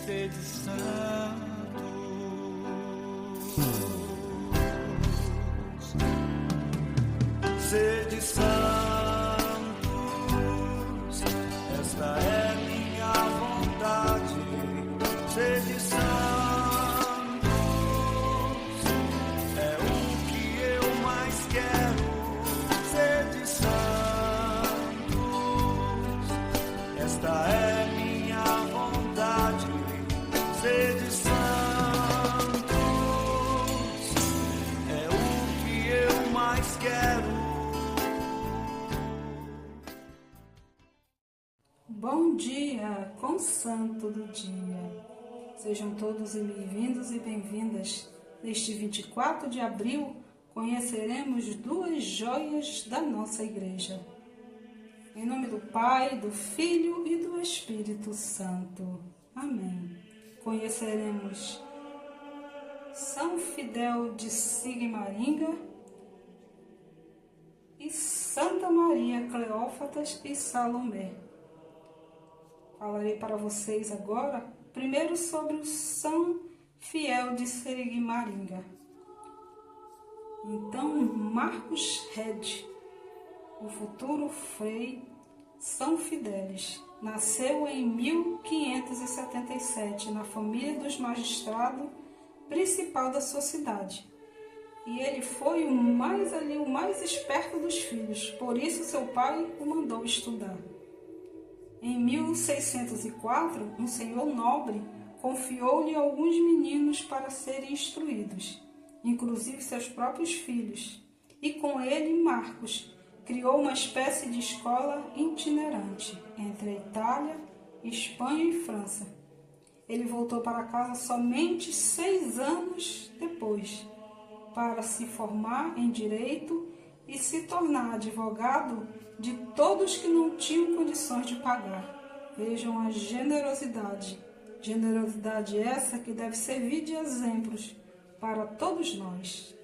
sede santos, sede santos, esta é minha vontade, sede santos, é o que eu mais quero, sede santos, esta é minha vontade, sede santos, é o que eu mais quero. Bom dia com o Santo do Dia. Sejam todos bem-vindos e bem-vindas. Neste 24 de abril, conheceremos duas joias da nossa igreja. Em nome do Pai, do Filho e do Espírito Santo. Amém. Conheceremos São Fidel de Sigmaringa e Santa Maria Cleófatas e Salomé. Falarei para vocês agora, primeiro sobre o São Fiel de Sigmaringa. Então, Marcos Red, o futuro frei São Fidélis, nasceu em 1577 na família dos magistrados principal da sua cidade. E ele foi o mais esperto dos filhos, por isso seu pai o mandou estudar. Em 1604, um senhor nobre confiou-lhe alguns meninos para serem instruídos, inclusive seus próprios filhos, e com ele Marcos criou uma espécie de escola itinerante entre a Itália, Espanha e França. Ele voltou para casa somente 6 anos depois, para se formar em direito e se tornar advogado de todos que não tinham condições de pagar. Vejam a generosidade essa que deve servir de exemplos para todos nós.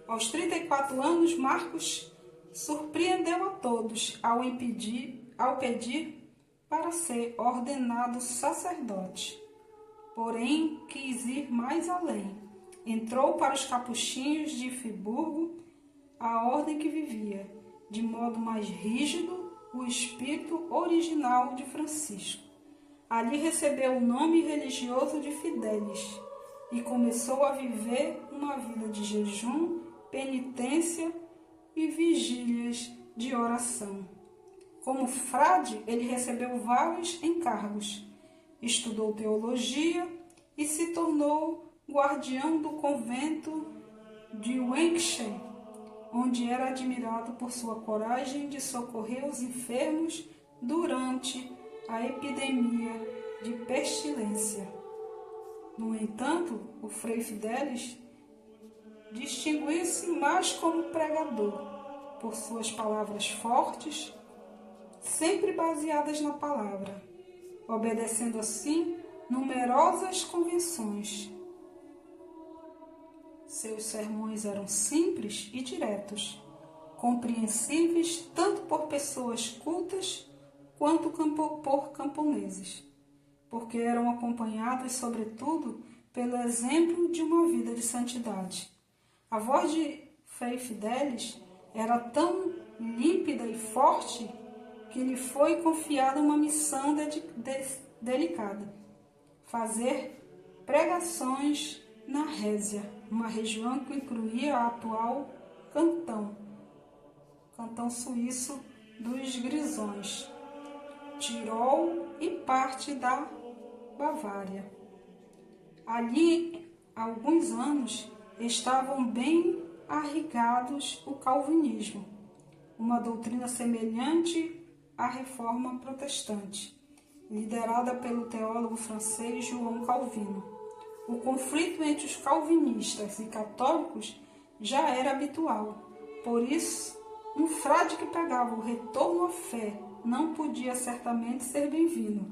Aos 34 anos, Marcos surpreendeu a todos ao pedir para ser ordenado sacerdote. Porém, quis ir mais além. Entrou para os capuchinhos de Friburgo, a ordem que vivia, de modo mais rígido, o espírito original de Francisco. Ali recebeu o nome religioso de Fidélis e começou a viver uma vida de jejum, penitência e vigílias de oração. Como frade, ele recebeu vários encargos, estudou teologia e se tornou guardião do convento de Wenksheim, onde era admirado por sua coragem de socorrer os enfermos durante a epidemia de pestilência. No entanto, o Frei Fidélis distinguiu-se mais como pregador, por suas palavras fortes, sempre baseadas na palavra, obedecendo assim numerosas convenções. Seus sermões eram simples e diretos, compreensíveis tanto por pessoas cultas quanto por camponeses, porque eram acompanhados, sobretudo, pelo exemplo de uma vida de santidade. A voz de Frei Fidélis era tão límpida e forte que lhe foi confiada uma missão delicada: fazer pregações na Résia, uma região que incluía a atual cantão suíço dos Grisões, Tirol e parte da Bavária. Ali, há alguns anos, estavam bem arraigados o calvinismo, uma doutrina semelhante à reforma protestante, liderada pelo teólogo francês João Calvino. O conflito entre os calvinistas e católicos já era habitual. Por isso, um frade que pregava o retorno à fé não podia certamente ser bem-vindo.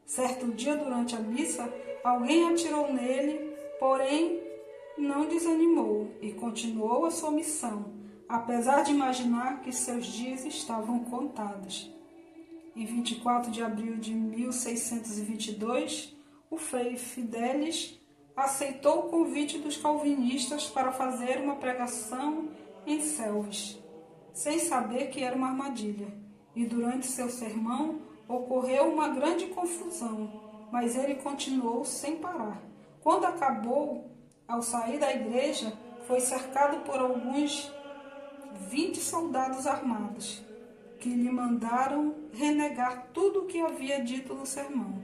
Certo dia, durante a missa, alguém atirou nele, porém não desanimou e continuou a sua missão, apesar de imaginar que seus dias estavam contados. Em 24 de abril de 1622, o Frei Fidelis aceitou o convite dos calvinistas para fazer uma pregação em Selves, sem saber que era uma armadilha. E durante seu sermão ocorreu uma grande confusão, mas ele continuou sem parar. Quando acabou, ao sair da igreja, foi cercado por alguns 20 soldados armados, que lhe mandaram renegar tudo o que havia dito no sermão.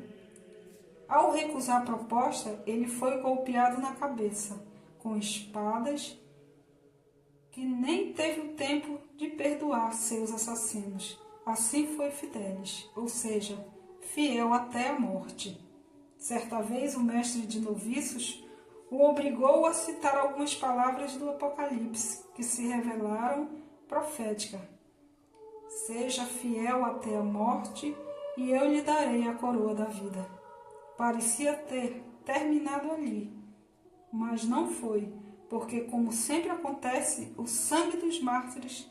Ao recusar a proposta, ele foi golpeado na cabeça com espadas, que nem teve o tempo de perdoar seus assassinos. Assim foi Fidelis, ou seja, fiel até a morte. Certa vez, o mestre de noviços o obrigou a citar algumas palavras do Apocalipse, que se revelaram proféticas. Seja fiel até a morte, e eu lhe darei a coroa da vida. Parecia ter terminado ali, mas não foi, porque, como sempre acontece, o sangue dos mártires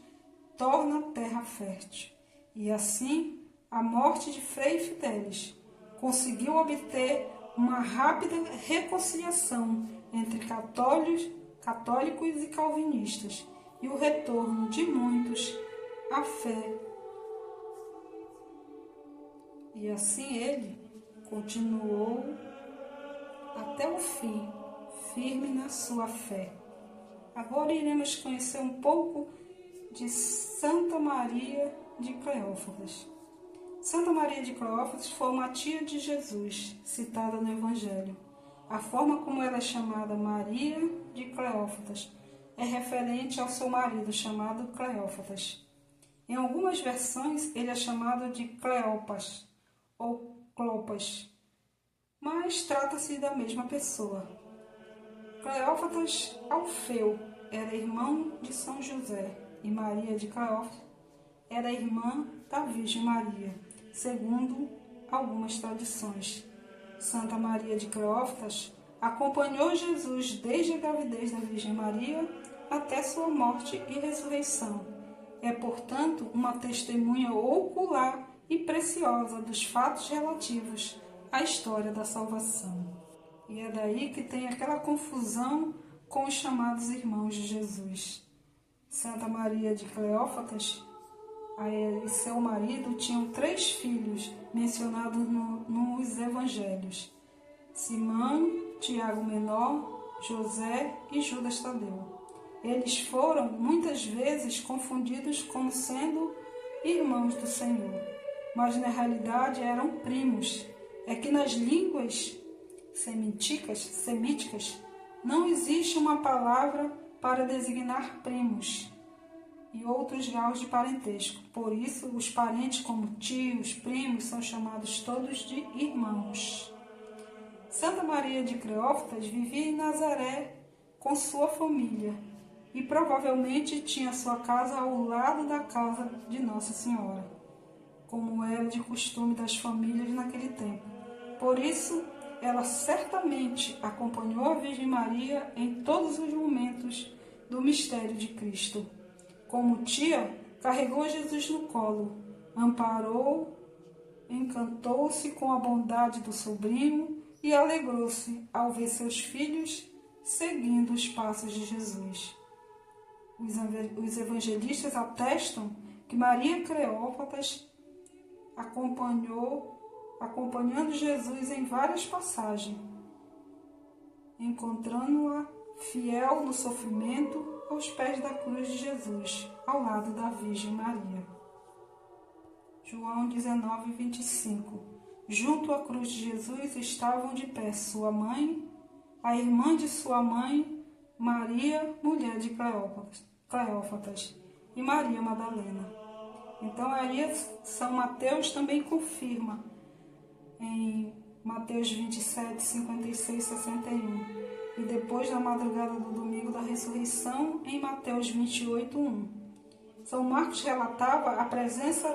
torna a terra fértil. E assim, a morte de Frei Fidelis conseguiu obter uma rápida reconciliação entre católicos e calvinistas e o retorno de muitos à fé. E assim ele continuou até o fim, firme na sua fé. Agora iremos conhecer um pouco de Santa Maria de Cleófatas. Santa Maria de Cleófatas foi uma tia de Jesus, citada no Evangelho. A forma como ela é chamada Maria de Cleófatas é referente ao seu marido, chamado Cleófatas. Em algumas versões, ele é chamado de Cleopas ou Clopas, mas trata-se da mesma pessoa. Cleófatas Alfeu era irmão de São José e Maria de Cleófatas era irmã da Virgem Maria, segundo algumas tradições. Santa Maria de Cleófatas acompanhou Jesus desde a gravidez da Virgem Maria até sua morte e ressurreição. É, portanto, uma testemunha ocular e preciosa dos fatos relativos à história da salvação. E é daí que tem aquela confusão com os chamados irmãos de Jesus. Santa Maria de Cleófatas e seu marido tinham 3 filhos mencionados nos evangelhos: Simão, Tiago Menor, José e Judas Tadeu. Eles foram muitas vezes confundidos como sendo irmãos do Senhor, mas na realidade eram primos. É que nas línguas semíticas não existe uma palavra para designar primos e outros graus de parentesco. Por isso, os parentes como tios, primos, são chamados todos de irmãos. Santa Maria de Cleófatas vivia em Nazaré com sua família e provavelmente tinha sua casa ao lado da casa de Nossa Senhora, como era de costume das famílias naquele tempo. Por isso, ela certamente acompanhou a Virgem Maria em todos os momentos do mistério de Cristo. Como tia, carregou Jesus no colo, amparou, encantou-se com a bondade do sobrinho e alegrou-se ao ver seus filhos seguindo os passos de Jesus. Os evangelistas atestam que Maria Cleófatas acompanhando Jesus em várias passagens, encontrando-a fiel no sofrimento aos pés da cruz de Jesus, ao lado da Virgem Maria. João 19, 25. Junto à cruz de Jesus estavam de pé sua mãe, a irmã de sua mãe, Maria, mulher de Cleófatas, e Maria Madalena. Então aí São Mateus também confirma em Mateus 27, 56, 61. E depois da madrugada do domingo da ressurreição, em Mateus 28, 1. São Marcos relatava a presença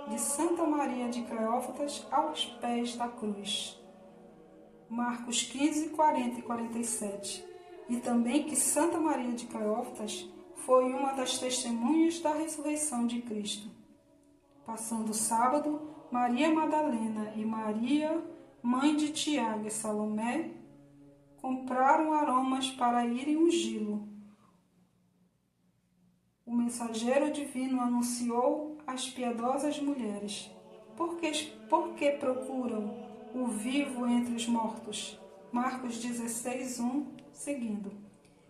de Santa Maria de Cleófatas aos pés da cruz. Marcos 15, 40 e 47. E também que Santa Maria de Cleófatas foi uma das testemunhas da ressurreição de Cristo. Passando o sábado, Maria Madalena e Maria mãe de Tiago e Salomé, compraram aromas para irem ungí-lo. O mensageiro divino anunciou às piedosas mulheres: Por que procuram o vivo entre os mortos? Marcos 16:1, seguindo.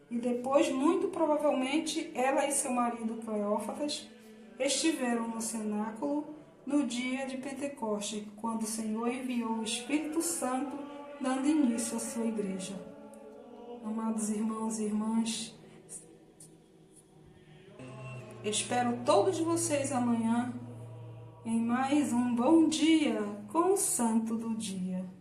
E depois, muito provavelmente, ela e seu marido Cleófatas estiveram no cenáculo no dia de Pentecostes, quando o Senhor enviou o Espírito Santo, dando início à sua igreja. Amados irmãos e irmãs, espero todos vocês amanhã em mais um Bom Dia com o Santo do Dia.